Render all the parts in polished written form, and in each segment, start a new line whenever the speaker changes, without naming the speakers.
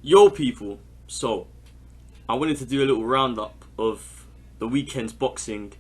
Yo people, so I wanted to do a little roundup of the weekend's boxing,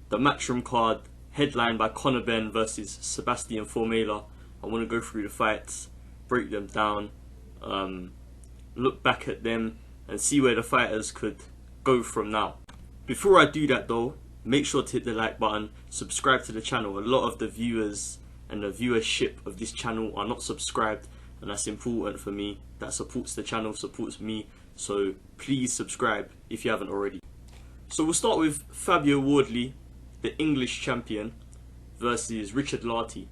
the matchroom card headlined by Conor Benn versus Sebastian Formella. I want to go through the fights, break them down, look back at them and see where the fighters could go from now. Before I do that though, make sure to hit the like button, subscribe to the channel. A lot of the viewers and the viewership of this channel are not subscribed, and that's important for me. That supports the channel, supports me, so please subscribe if you haven't already. So we'll start with Fabio Wardley, the English champion, versus Richard Lartey.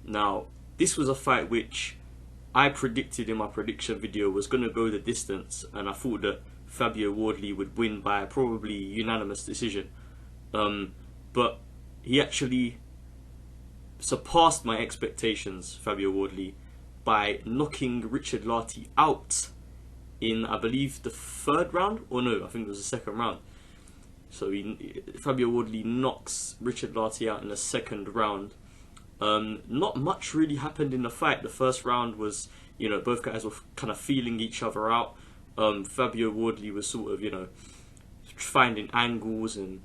Now this was a fight which I predicted in my prediction video was going to go the distance, and I thought that Fabio Wardley would win by probably unanimous decision, but he actually surpassed my expectations, Fabio Wardley, by knocking Richard Lartey out in, I believe, the third round, or no, I think it was the second round. So Fabio Wardley knocks Richard Lartey out in the second round. Not much really happened in the fight. The first round was, both guys were kind of feeling each other out. Fabio Wardley was sort of, finding angles and,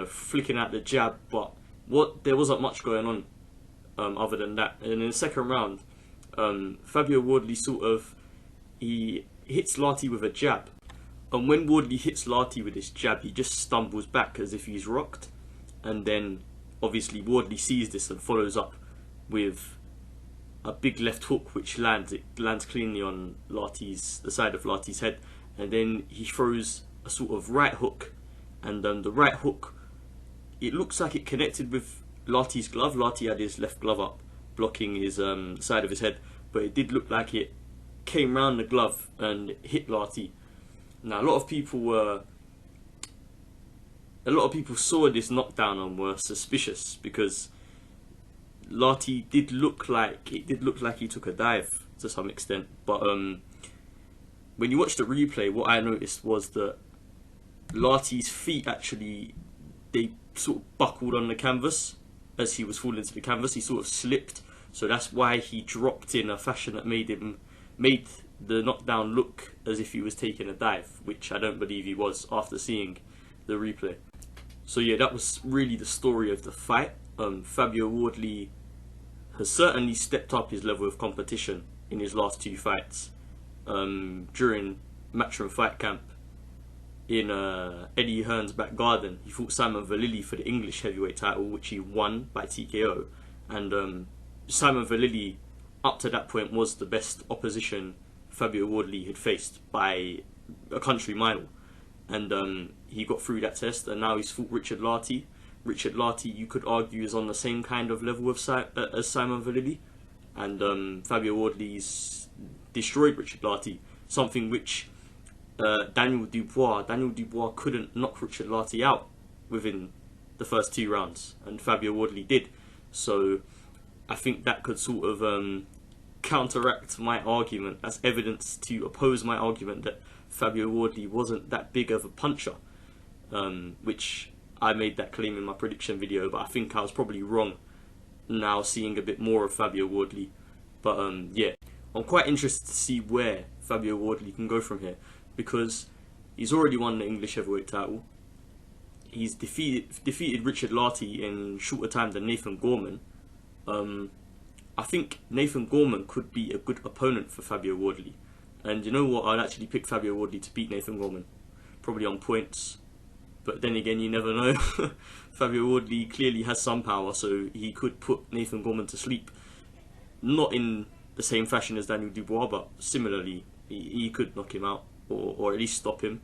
flicking out the jab, but there wasn't much going on other than that. And in the second round, Fabio Wardley he hits Lartey with a jab, and when Wardley hits Lartey with his jab, he just stumbles back as if he's rocked, and then obviously Wardley sees this and follows up with a big left hook which lands cleanly on the side of Lartey's head, and then he throws a sort of right hook, and the right hook, it looks like it connected with Lartey's glove. Lartey had his left glove up blocking his side of his head, but it did look like it came round the glove and hit Lartey. Now a lot of people saw this knockdown and were suspicious because Lartey did look like he took a dive to some extent, but when you watch the replay, what I noticed was that Lartey's feet they sort of buckled on the canvas as he was falling to the canvas. He sort of slipped, so that's why he dropped in a fashion that made the knockdown look as if he was taking a dive, which I don't believe he was after seeing the replay. So yeah, that was really the story of the fight. Fabio Wardley has certainly stepped up his level of competition in his last two fights. During Matchroom Fight Camp in Eddie Hearn's back garden, he fought Simon Vallily for the English heavyweight title, which he won by TKO, and Simon Vallily up to that point was the best opposition Fabio Wardley had faced by a country mile, and he got through that test, and now he's fought Richard Lartey. Richard Lartey, you could argue, is on the same kind of level as Simon Vallily, and Fabio Wardley's destroyed Richard Lartey, something which Daniel Dubois couldn't knock Richard Lartey out within the first two rounds, and Fabio Wardley did. So I think that could sort of counteract my argument as evidence to oppose my argument that Fabio Wardley wasn't that big of a puncher, which I made that claim in my prediction video, but I think I was probably wrong now seeing a bit more of Fabio Wardley. But yeah, I'm quite interested to see where Fabio Wardley can go from here, because he's already won the English heavyweight title. He's defeated Richard Lartey in shorter time than Nathan Gorman. I think Nathan Gorman could be a good opponent for Fabio Wardley, and you know what, I'd actually pick Fabio Wardley to beat Nathan Gorman, probably on points, but then again, you never know. Fabio Wardley clearly has some power, so he could put Nathan Gorman to sleep, not in the same fashion as Daniel Dubois, but similarly he could knock him out, or at least stop him.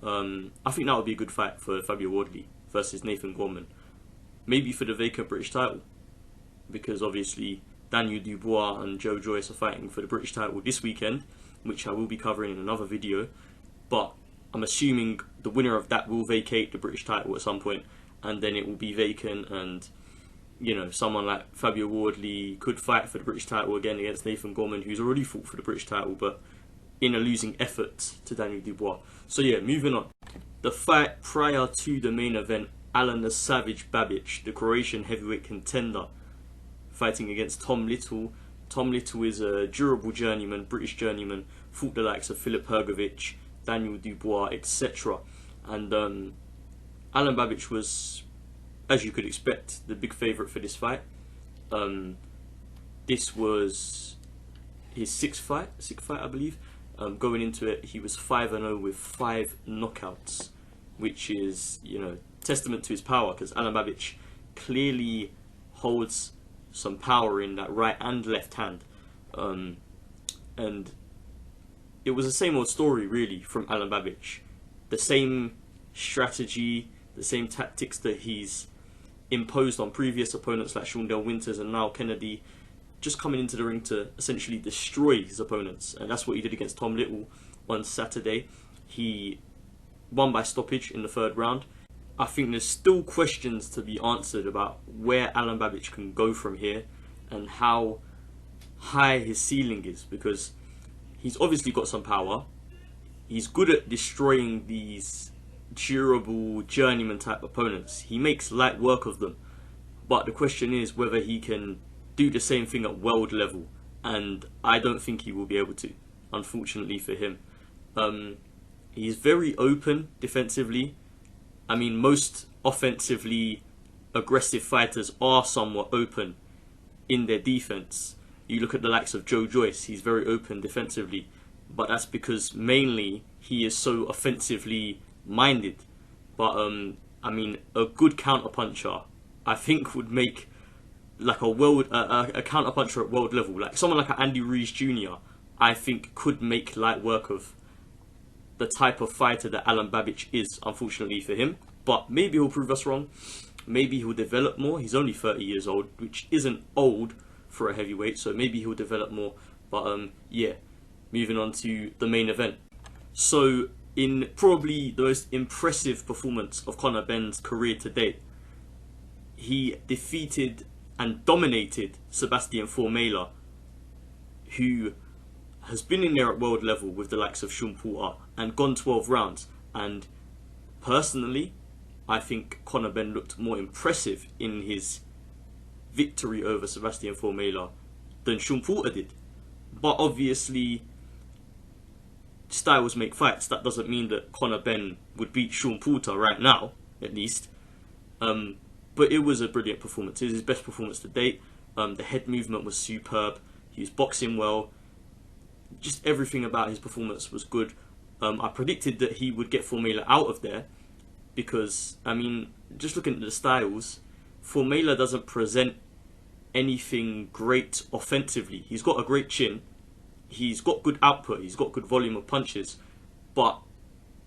I think that would be a good fight for Fabio Wardley versus Nathan Gorman, maybe for the vacant British title, because obviously Daniel Dubois and Joe Joyce are fighting for the British title this weekend, which I will be covering in another video, but I'm assuming the winner of that will vacate the British title at some point, and then it will be vacant, and someone like Fabio Wardley could fight for the British title again against Nathan Gorman, who's already fought for the British title, but in a losing effort to Daniel Dubois. So yeah, moving on. The fight prior to the main event, Alen the Savage Babic, the Croatian heavyweight contender, fighting against Tom Little. Tom Little is a durable journeyman, British journeyman, fought the likes of Filip Hrgovic, Daniel Dubois, etc. And Alen Babic was, as you could expect, the big favourite for this fight. This was his sixth fight, I believe. Going into it, he was 5-0 with 5 knockouts, which is, testament to his power, because Alen Babic clearly holds some power in that right and left hand. And it was the same old story, really, from Alen Babic. The same strategy, the same tactics that he's imposed on previous opponents like Shaundell Winters and Niall Kennedy, just coming into the ring to essentially destroy his opponents. And that's what he did against Tom Little on Saturday. He won by stoppage in the 3rd round. I think there's still questions to be answered about where Alen Babic can go from here and how high his ceiling is, because he's obviously got some power. He's good at destroying these durable journeyman type opponents. He makes light work of them. But the question is whether he can do the same thing at world level, and I don't think he will be able to, unfortunately for him. He's very open defensively. I mean, most offensively aggressive fighters are somewhat open in their defense. You look at the likes of Joe Joyce, he's very open defensively, but that's because mainly he is so offensively minded. But I mean, a good counterpuncher, I think, would make like a counterpuncher at world level, like someone like Andy Ruiz Jr., I think could make light work of the type of fighter that Alen Babic is, unfortunately for him. But maybe he'll prove us wrong. Maybe he'll develop more. He's only 30 years old, which isn't old for a heavyweight, so maybe he'll develop more. But yeah, moving on to the main event. So in probably the most impressive performance of Conor Benn's career to date, he defeated and dominated Sebastian Formella, who has been in there at world level with the likes of Sean Porter and gone 12 rounds. And personally, I think Conor Benn looked more impressive in his victory over Sebastian Formella than Sean Porter did. But obviously, styles make fights. That doesn't mean that Conor Benn would beat Sean Porter right now, at least. But it was a brilliant performance. It was his best performance to date. The head movement was superb. He was boxing well. Just everything about his performance was good. I predicted that he would get Formella out of there because, I mean, just looking at the styles, Formella doesn't present anything great offensively. He's got a great chin. He's got good output. He's got good volume of punches. But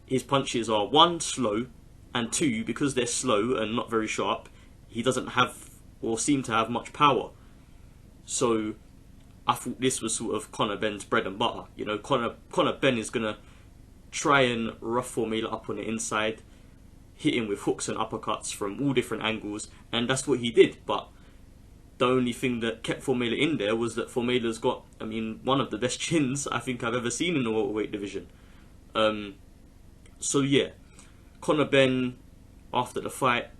his punches are, 1, slow, and 2, because they're slow and not very sharp, he doesn't have or seem to have much power. So I thought this was sort of Conor Benn's bread and butter. Conor Benn is going to try and rough Formella up on the inside, hit him with hooks and uppercuts from all different angles, and that's what he did. But the only thing that kept Formella in there was that Formella's got, I mean, one of the best chins I think I've ever seen in the welterweight division. So yeah, Conor Benn, after the fight,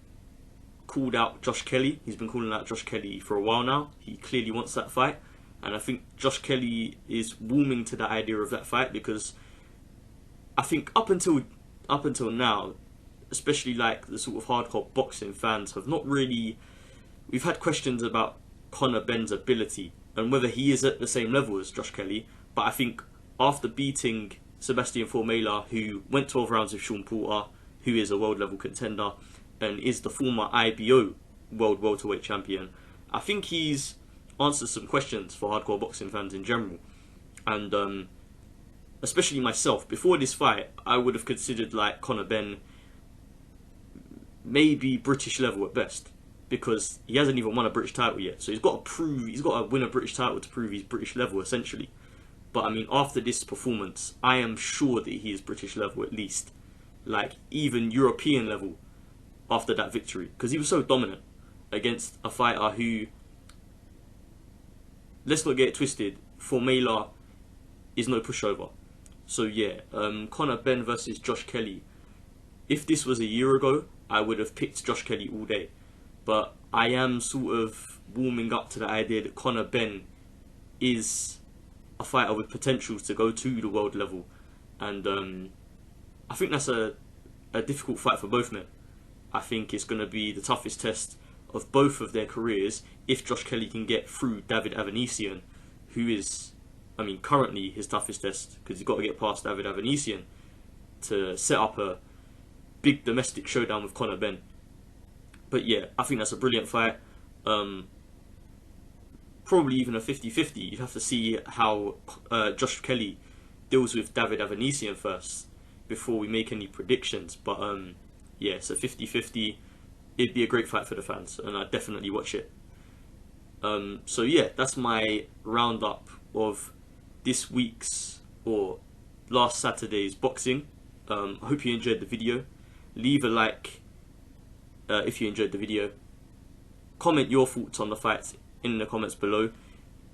called out Josh Kelly. He's been calling out Josh Kelly for a while now. He clearly wants that fight, and I think Josh Kelly is warming to the idea of that fight, because I think up until now, especially like the sort of hardcore boxing fans, have not really... We've had questions about Conor Benn's ability and whether he is at the same level as Josh Kelly, but I think after beating Sebastian Formella, who went 12 rounds with Sean Porter, who is a world level contender and is the former IBO world welterweight champion, I think he's answered some questions for hardcore boxing fans in general. And especially myself, before this fight, I would have considered like Conor Benn maybe British level at best, because he hasn't even won a British title yet. So he's got to win a British title to prove he's British level, essentially. But I mean, after this performance, I am sure that he is British level at least, like even European level after that victory, because he was so dominant against a fighter who, let's not get it twisted, Formella is no pushover. So yeah, Conor Benn versus Josh Kelly. If this was a year ago, I would have picked Josh Kelly all day. But I am sort of warming up to the idea that Conor Benn is a fighter with potential to go to the world level, and I think that's a difficult fight for both men. I think it's going to be the toughest test of both of their careers if Josh Kelly can get through David Avanesian, who is, I mean, currently his toughest test, because he's got to get past David Avanesian to set up a big domestic showdown with Conor Benn. But yeah, I think that's a brilliant fight. Probably even a 50-50. You have to see how Josh Kelly deals with David Avanesian first before we make any predictions. But yeah, it's a 50-50. It'd be a great fight for the fans, and I'd definitely watch it. So yeah, that's my roundup of this week's or last Saturday's boxing. I hope you enjoyed the video. Leave a like if you enjoyed the video. Comment your thoughts on the fights in the comments below.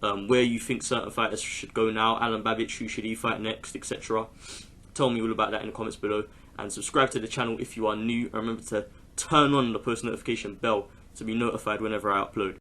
Where you think certain fighters should go now. Alen Babic, who should he fight next, etc. Tell me all about that in the comments below. And subscribe to the channel if you are new. And remember to turn on the post notification bell to be notified whenever I upload.